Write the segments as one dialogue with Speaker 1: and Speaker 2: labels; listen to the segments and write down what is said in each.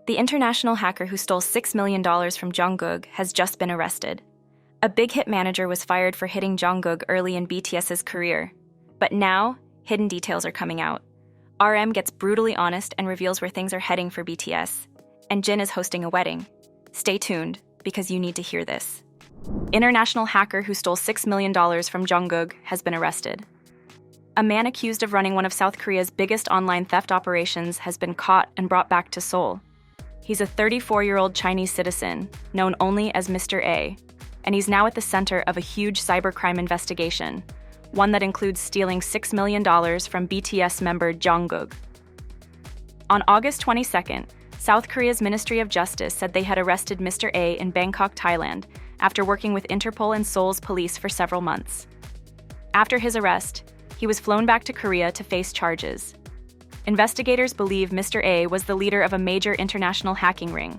Speaker 1: The international hacker who stole $6 million from Jungkook has just been arrested. A BigHit manager was fired for hitting Jungkook early in BTS's career. But now, hidden details are coming out. RM gets brutally honest and reveals where things are heading for BTS. And Jin is hosting a wedding. Stay tuned, because you need to hear this. International hacker who stole $6 million from Jungkook has been arrested. A man accused of running one of South Korea's biggest online theft operations has been caught and brought back to Seoul. He's a 34-year-old Chinese citizen, known only as Mr. A, and he's now at the center of a huge cybercrime investigation, one that includes stealing $6 million from BTS member Jungkook. On August 22nd, South Korea's Ministry of Justice said they had arrested Mr. A in Bangkok, Thailand, after working with Interpol and Seoul's police for several months. After his arrest, he was flown back to Korea to face charges. Investigators believe Mr. A was the leader of a major international hacking ring.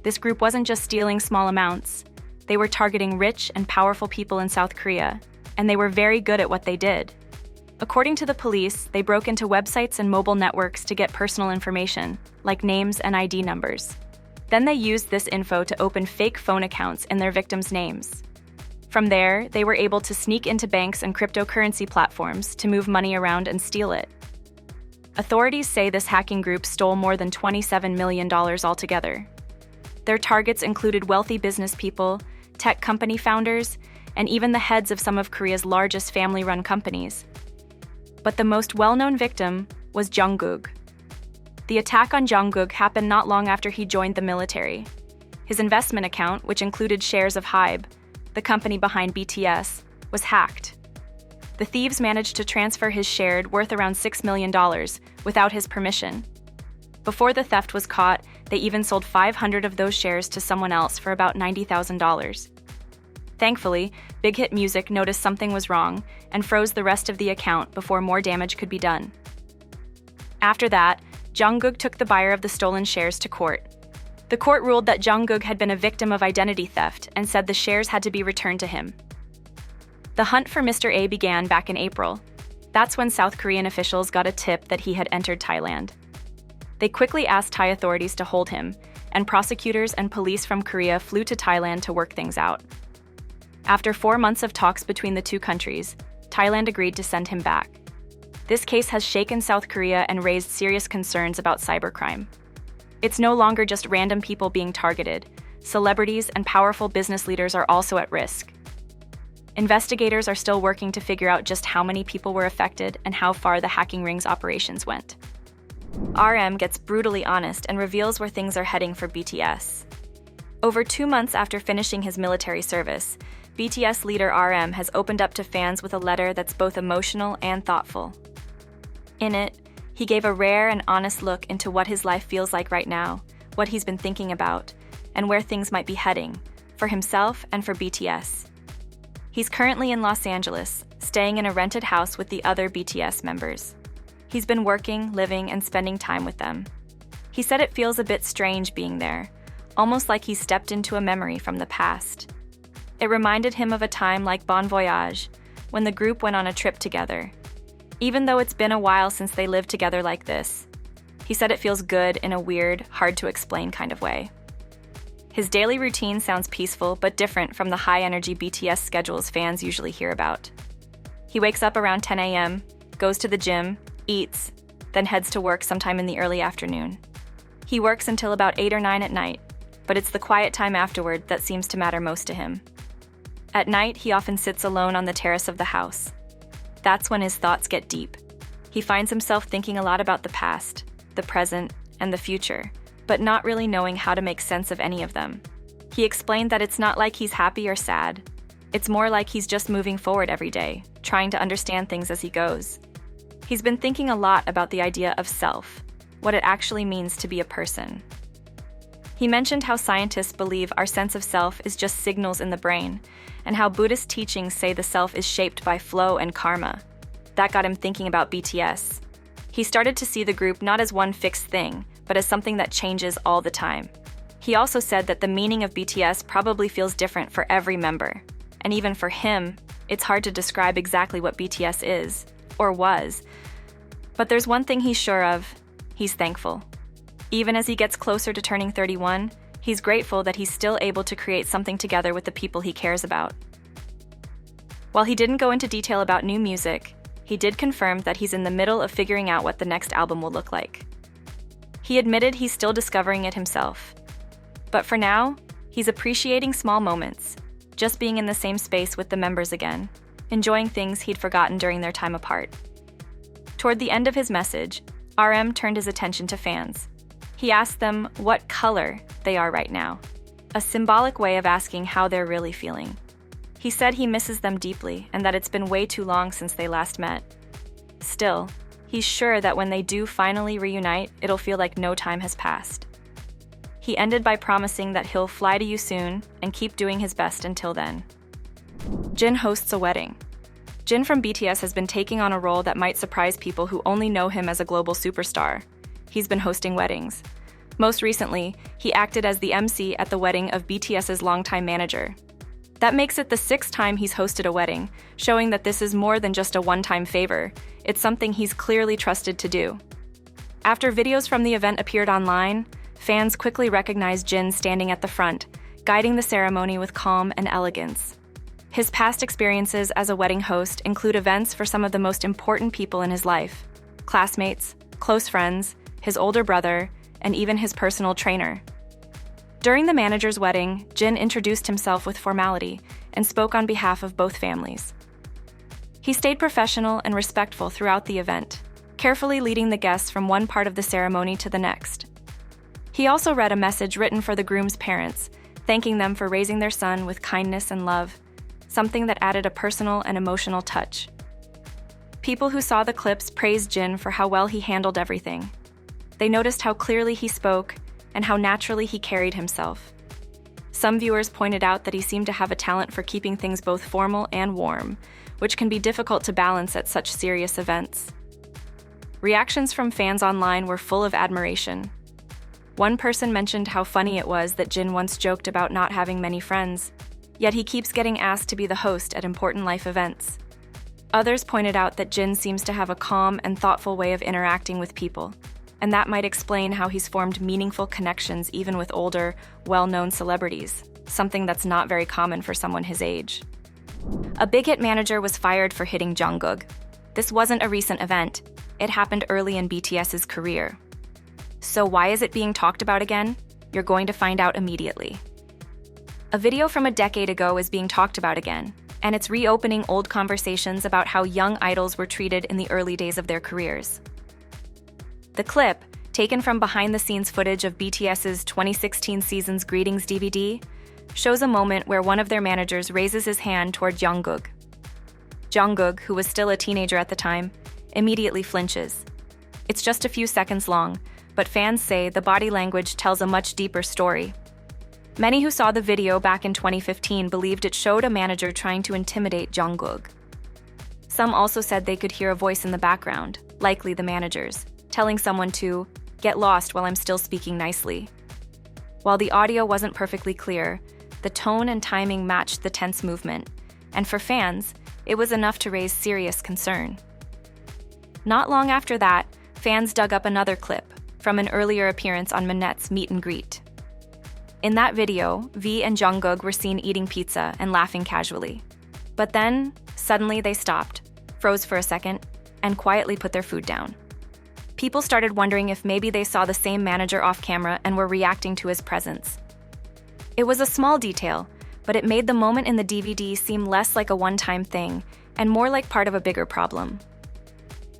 Speaker 1: This group wasn't just stealing small amounts. They were targeting rich and powerful people in South Korea, and they were very good at what they did. According to the police, they broke into websites and mobile networks to get personal information, like names and ID numbers. Then they used this info to open fake phone accounts in their victims' names. From there, they were able to sneak into banks and cryptocurrency platforms to move money around and steal it. Authorities say this hacking group stole more than $27 million altogether. Their targets included wealthy business people, tech company founders, and even the heads of some of Korea's largest family-run companies. But the most well-known victim was Jungkook. The attack on Jungkook happened not long after he joined the military. His investment account, which included shares of Hybe, the company behind BTS, was hacked. The thieves managed to transfer his shares worth around $6 million without his permission. Before the theft was caught, they even sold 500 of those shares to someone else for about $90,000. Thankfully, BigHit Music noticed something was wrong and froze the rest of the account before more damage could be done. After that, Jungkook took the buyer of the stolen shares to court. The court ruled that Jungkook had been a victim of identity theft and said the shares had to be returned to him. The hunt for Mr. A began back in April. That's when South Korean officials got a tip that he had entered Thailand. They quickly asked Thai authorities to hold him, and prosecutors and police from Korea flew to Thailand to work things out. After 4 months of talks between the two countries, Thailand agreed to send him back. This case has shaken South Korea and raised serious concerns about cybercrime. It's no longer just random people being targeted. Celebrities and powerful business leaders are also at risk. Investigators are still working to figure out just how many people were affected and how far the hacking ring's operations went. RM gets brutally honest and reveals where things are heading for BTS. Over 2 months after finishing his military service, BTS leader RM has opened up to fans with a letter that's both emotional and thoughtful. In it, he gave a rare and honest look into what his life feels like right now, what he's been thinking about, and where things might be heading, for himself and for BTS. He's currently in Los Angeles, staying in a rented house with the other BTS members. He's been working, living, and spending time with them. He said it feels a bit strange being there, almost like he's stepped into a memory from the past. It reminded him of a time like Bon Voyage, when the group went on a trip together. Even though it's been a while since they lived together like this, he said it feels good in a weird, hard-to-explain kind of way. His daily routine sounds peaceful but different from the high-energy BTS schedules fans usually hear about. He wakes up around 10 a.m., goes to the gym, eats, then heads to work sometime in the early afternoon. He works until about 8 or 9 at night, but it's the quiet time afterward that seems to matter most to him. At night, he often sits alone on the terrace of the house. That's when his thoughts get deep. He finds himself thinking a lot about the past, the present, and the future, but not really knowing how to make sense of any of them. He explained that it's not like he's happy or sad. It's more like he's just moving forward every day, trying to understand things as he goes. He's been thinking a lot about the idea of self, what it actually means to be a person. He mentioned how scientists believe our sense of self is just signals in the brain, and how Buddhist teachings say the self is shaped by flow and karma. That got him thinking about BTS. He started to see the group not as one fixed thing, but as something that changes all the time. He also said that the meaning of BTS probably feels different for every member. And even for him, it's hard to describe exactly what BTS is, or was. But there's one thing he's sure of: he's thankful. Even as he gets closer to turning 31, he's grateful that he's still able to create something together with the people he cares about. While he didn't go into detail about new music, he did confirm that he's in the middle of figuring out what the next album will look like. He admitted he's still discovering it himself. But for now, he's appreciating small moments, just being in the same space with the members again, enjoying things he'd forgotten during their time apart. Toward the end of his message, RM turned his attention to fans. He asked them what color they are right now, a symbolic way of asking how they're really feeling. He said he misses them deeply and that it's been way too long since they last met. Still, he's sure that when they do finally reunite, it'll feel like no time has passed. He ended by promising that he'll fly to you soon and keep doing his best until then. Jin hosts a wedding. Jin from BTS has been taking on a role that might surprise people who only know him as a global superstar. He's been hosting weddings. Most recently, he acted as the MC at the wedding of BTS's longtime manager. That makes it the 6th time he's hosted a wedding, showing that this is more than just a one-time favor. It's something he's clearly trusted to do. After videos from the event appeared online, fans quickly recognized Jin standing at the front, guiding the ceremony with calm and elegance. His past experiences as a wedding host include events for some of the most important people in his life: classmates, close friends, his older brother, and even his personal trainer. During the manager's wedding, Jin introduced himself with formality and spoke on behalf of both families. He stayed professional and respectful throughout the event, carefully leading the guests from one part of the ceremony to the next. He also read a message written for the groom's parents, thanking them for raising their son with kindness and love, something that added a personal and emotional touch. People who saw the clips praised Jin for how well he handled everything. They noticed how clearly he spoke and how naturally he carried himself. Some viewers pointed out that he seemed to have a talent for keeping things both formal and warm, which can be difficult to balance at such serious events. Reactions from fans online were full of admiration. One person mentioned how funny it was that Jin once joked about not having many friends, yet he keeps getting asked to be the host at important life events. Others pointed out that Jin seems to have a calm and thoughtful way of interacting with people, and that might explain how he's formed meaningful connections even with older, well-known celebrities, something that's not very common for someone his age. A BigHit manager was fired for hitting Jungkook. This wasn't a recent event. It happened early in BTS's career. So why is it being talked about again? You're going to find out immediately. A video from a decade ago is being talked about again, and it's reopening old conversations about how young idols were treated in the early days of their careers. The clip, taken from behind-the-scenes footage of BTS's 2016 season's Greetings DVD, shows a moment where one of their managers raises his hand toward Jungkook. Jungkook, who was still a teenager at the time, immediately flinches. It's just a few seconds long, but fans say the body language tells a much deeper story. Many who saw the video back in 2015 believed it showed a manager trying to intimidate Jungkook. Some also said they could hear a voice in the background, likely the manager's, telling someone to get lost while I'm still speaking nicely. While the audio wasn't perfectly clear, the tone and timing matched the tense movement, and for fans, it was enough to raise serious concern. Not long after that, fans dug up another clip from an earlier appearance on Minette's Meet and Greet. In that video, V and Jungkook were seen eating pizza and laughing casually. But then, suddenly they stopped, froze for a second, and quietly put their food down. People started wondering if maybe they saw the same manager off camera and were reacting to his presence. It was a small detail, but it made the moment in the DVD seem less like a one-time thing and more like part of a bigger problem.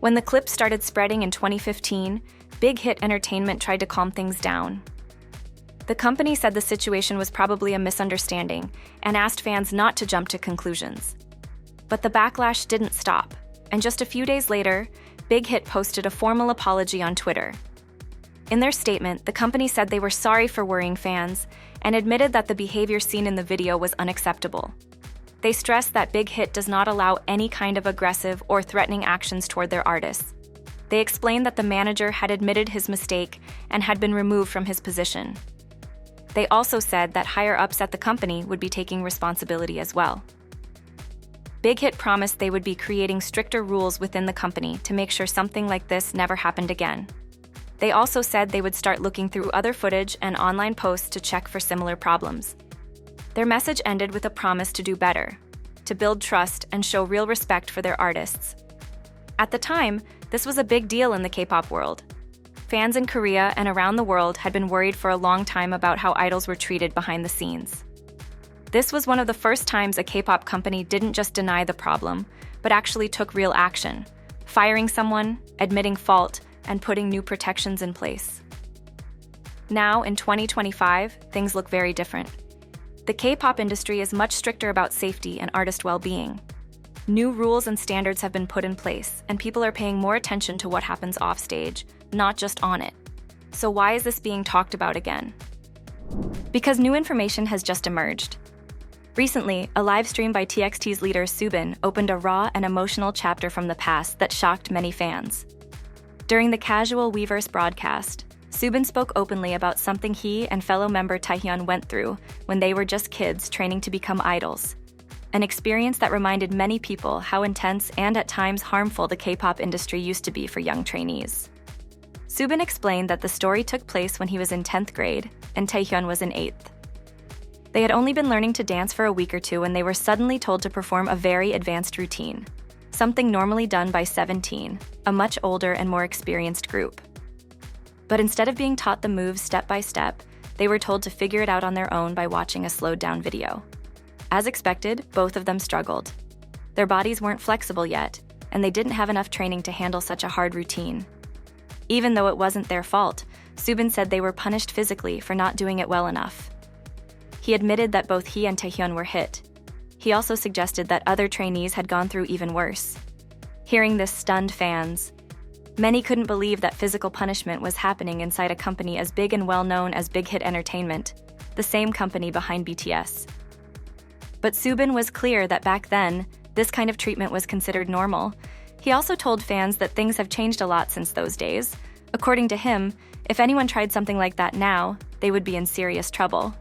Speaker 1: When the clip started spreading in 2015, BigHit Entertainment tried to calm things down. The company said the situation was probably a misunderstanding and asked fans not to jump to conclusions. But the backlash didn't stop, and just a few days later, BigHit posted a formal apology on Twitter. In their statement, the company said they were sorry for worrying fans and admitted that the behavior seen in the video was unacceptable. They stressed that BigHit does not allow any kind of aggressive or threatening actions toward their artists. They explained that the manager had admitted his mistake and had been removed from his position. They also said that higher-ups at the company would be taking responsibility as well. BigHit promised they would be creating stricter rules within the company to make sure something like this never happened again. They also said they would start looking through other footage and online posts to check for similar problems. Their message ended with a promise to do better, to build trust and show real respect for their artists. At the time, this was a big deal in the K-pop world. Fans in Korea and around the world had been worried for a long time about how idols were treated behind the scenes. This was one of the first times a K-pop company didn't just deny the problem, but actually took real action, firing someone, admitting fault, and putting new protections in place. Now, in 2025, things look very different. The K-pop industry is much stricter about safety and artist well-being. New rules and standards have been put in place, and people are paying more attention to what happens offstage, not just on it. So why is this being talked about again? Because new information has just emerged. Recently, a live stream by TXT's leader Soobin opened a raw and emotional chapter from the past that shocked many fans. During the casual Weverse broadcast, Soobin spoke openly about something he and fellow member Taehyun went through when they were just kids training to become idols. An experience that reminded many people how intense and at times harmful the K-pop industry used to be for young trainees. Soobin explained that the story took place when he was in 10th grade and Taehyun was in 8th. They had only been learning to dance for a week or two when they were suddenly told to perform a very advanced routine, something normally done by 17, a much older and more experienced group. But instead of being taught the moves step by step, they were told to figure it out on their own by watching a slowed-down video. As expected, both of them struggled. Their bodies weren't flexible yet, and they didn't have enough training to handle such a hard routine. Even though it wasn't their fault, Soobin said they were punished physically for not doing it well enough. He admitted that both he and Taehyun were hit. He also suggested that other trainees had gone through even worse. Hearing this stunned fans. Many couldn't believe that physical punishment was happening inside a company as big and well-known as BigHit Entertainment, the same company behind BTS. But Soobin was clear that back then, this kind of treatment was considered normal. He also told fans that things have changed a lot since those days. According to him, if anyone tried something like that now, they would be in serious trouble.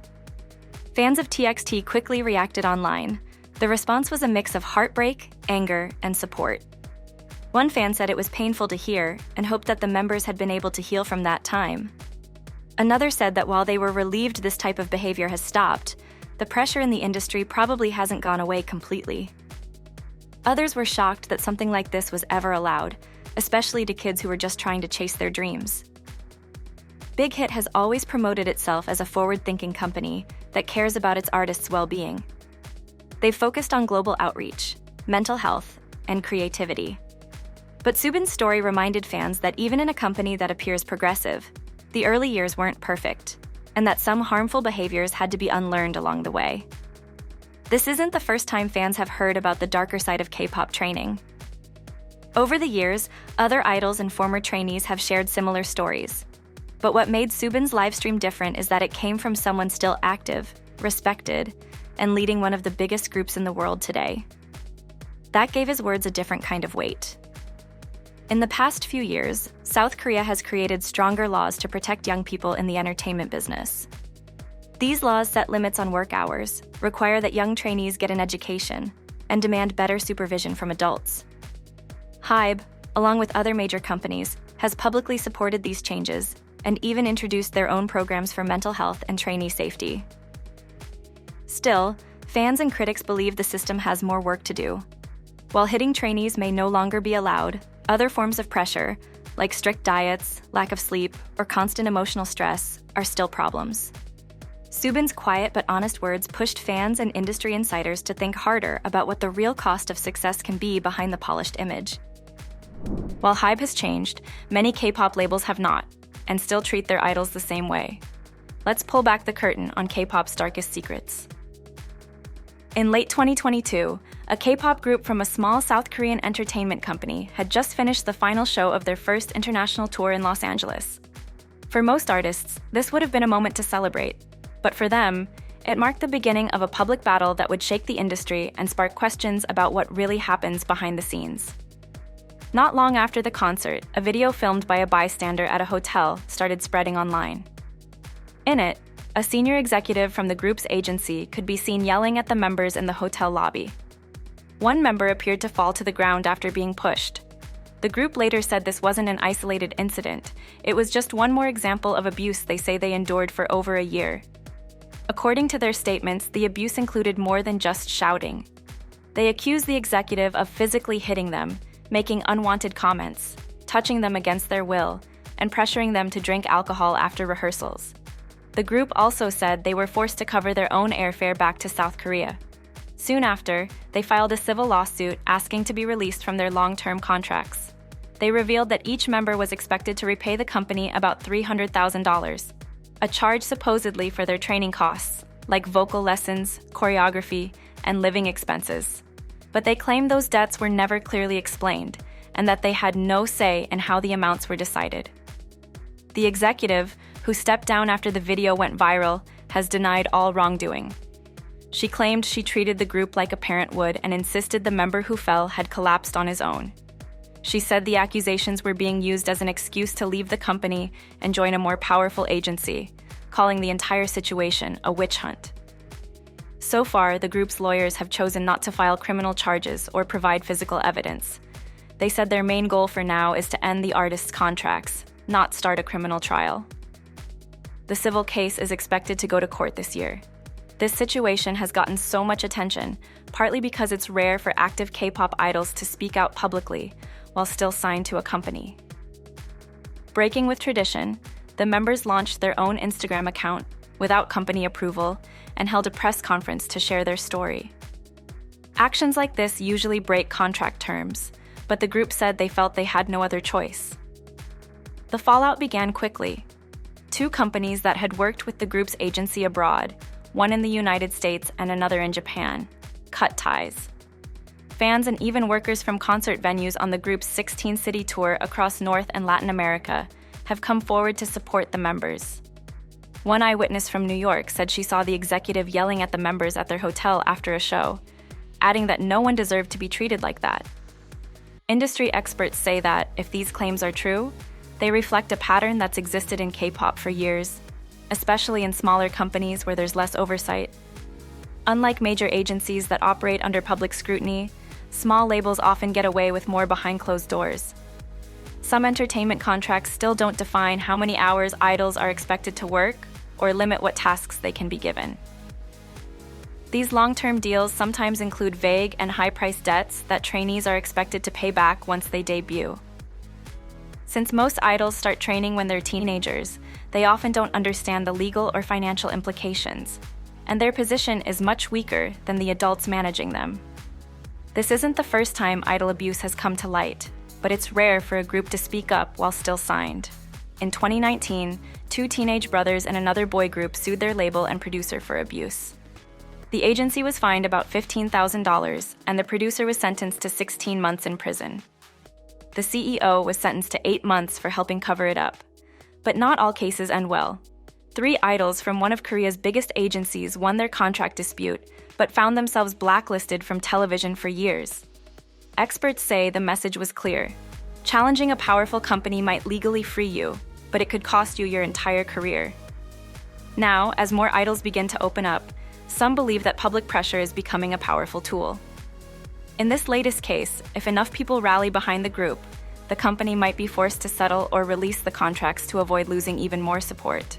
Speaker 1: Fans of TXT quickly reacted online. The response was a mix of heartbreak, anger, and support. One fan said it was painful to hear and hoped that the members had been able to heal from that time. Another said that while they were relieved this type of behavior has stopped, the pressure in the industry probably hasn't gone away completely. Others were shocked that something like this was ever allowed, especially to kids who were just trying to chase their dreams. BigHit has always promoted itself as a forward-thinking company that cares about its artists' well-being. They've focused on global outreach, mental health, and creativity. But Soobin's story reminded fans that even in a company that appears progressive, the early years weren't perfect, and that some harmful behaviors had to be unlearned along the way. This isn't the first time fans have heard about the darker side of K-pop training. Over the years, other idols and former trainees have shared similar stories. But what made Soobin's livestream different is that it came from someone still active, respected, and leading one of the biggest groups in the world today. That gave his words a different kind of weight. In the past few years, South Korea has created stronger laws to protect young people in the entertainment business. These laws set limits on work hours, require that young trainees get an education, and demand better supervision from adults. HYBE, along with other major companies, has publicly supported these changes and even introduced their own programs for mental health and trainee safety. Still, fans and critics believe the system has more work to do. While hitting trainees may no longer be allowed, other forms of pressure, like strict diets, lack of sleep, or constant emotional stress, are still problems. Soobin's quiet but honest words pushed fans and industry insiders to think harder about what the real cost of success can be behind the polished image. While HYBE has changed, many K-pop labels have not, and still treat their idols the same way. Let's pull back the curtain on K-pop's darkest secrets. In late 2022, a K-pop group from a small South Korean entertainment company had just finished the final show of their first international tour in Los Angeles. For most artists, this would have been a moment to celebrate, but for them, it marked the beginning of a public battle that would shake the industry and spark questions about what really happens behind the scenes. Not long after the concert, a video filmed by a bystander at a hotel started spreading online. In it, a senior executive from the group's agency could be seen yelling at the members in the hotel lobby. One member appeared to fall to the ground after being pushed. The group later said this wasn't an isolated incident, it was just one more example of abuse they say they endured for over a year. According to their statements, the abuse included more than just shouting. They accused the executive of physically hitting them, making unwanted comments, touching them against their will, and pressuring them to drink alcohol after rehearsals. The group also said they were forced to cover their own airfare back to South Korea. Soon after, they filed a civil lawsuit asking to be released from their long-term contracts. They revealed that each member was expected to repay the company about $300,000, a charge supposedly for their training costs, like vocal lessons, choreography, and living expenses. But they claimed those debts were never clearly explained, and that they had no say in how the amounts were decided. The executive, who stepped down after the video went viral, has denied all wrongdoing. She claimed she treated the group like a parent would and insisted the member who fell had collapsed on his own. She said the accusations were being used as an excuse to leave the company and join a more powerful agency, calling the entire situation a witch hunt. So far, the group's lawyers have chosen not to file criminal charges or provide physical evidence. They said their main goal for now is to end the artists' contracts, not start a criminal trial. The civil case is expected to go to court this year. This situation has gotten so much attention, partly because it's rare for active K-pop idols to speak out publicly while still signed to a company. Breaking with tradition, the members launched their own Instagram account without company approval and held a press conference to share their story. Actions like this usually break contract terms, but the group said they felt they had no other choice. The fallout began quickly. Two companies that had worked with the group's agency abroad, one in the United States and another in Japan, cut ties. Fans and even workers from concert venues on the group's 16-city tour across North and Latin America have come forward to support the members. One eyewitness from New York said she saw the executive yelling at the members at their hotel after a show, adding that no one deserved to be treated like that. Industry experts say that, if these claims are true, they reflect a pattern that's existed in K-pop for years, especially in smaller companies where there's less oversight. Unlike major agencies that operate under public scrutiny, small labels often get away with more behind closed doors. Some entertainment contracts still don't define how many hours idols are expected to work or limit what tasks they can be given. These long-term deals sometimes include vague and high-priced debts that trainees are expected to pay back once they debut. Since most idols start training when they're teenagers, they often don't understand the legal or financial implications, and their position is much weaker than the adults managing them. This isn't the first time idol abuse has come to light, but it's rare for a group to speak up while still signed. In 2019, two teenage brothers and another boy group sued their label and producer for abuse. The agency was fined about $15,000, and the producer was sentenced to 16 months in prison. The CEO was sentenced to 8 months for helping cover it up. But not all cases end well. 3 idols from one of Korea's biggest agencies won their contract dispute, but found themselves blacklisted from television for years. Experts say the message was clear. Challenging a powerful company might legally free you, but it could cost you your entire career. Now, as more idols begin to open up, some believe that public pressure is becoming a powerful tool. In this latest case, if enough people rally behind the group, the company might be forced to settle or release the contracts to avoid losing even more support.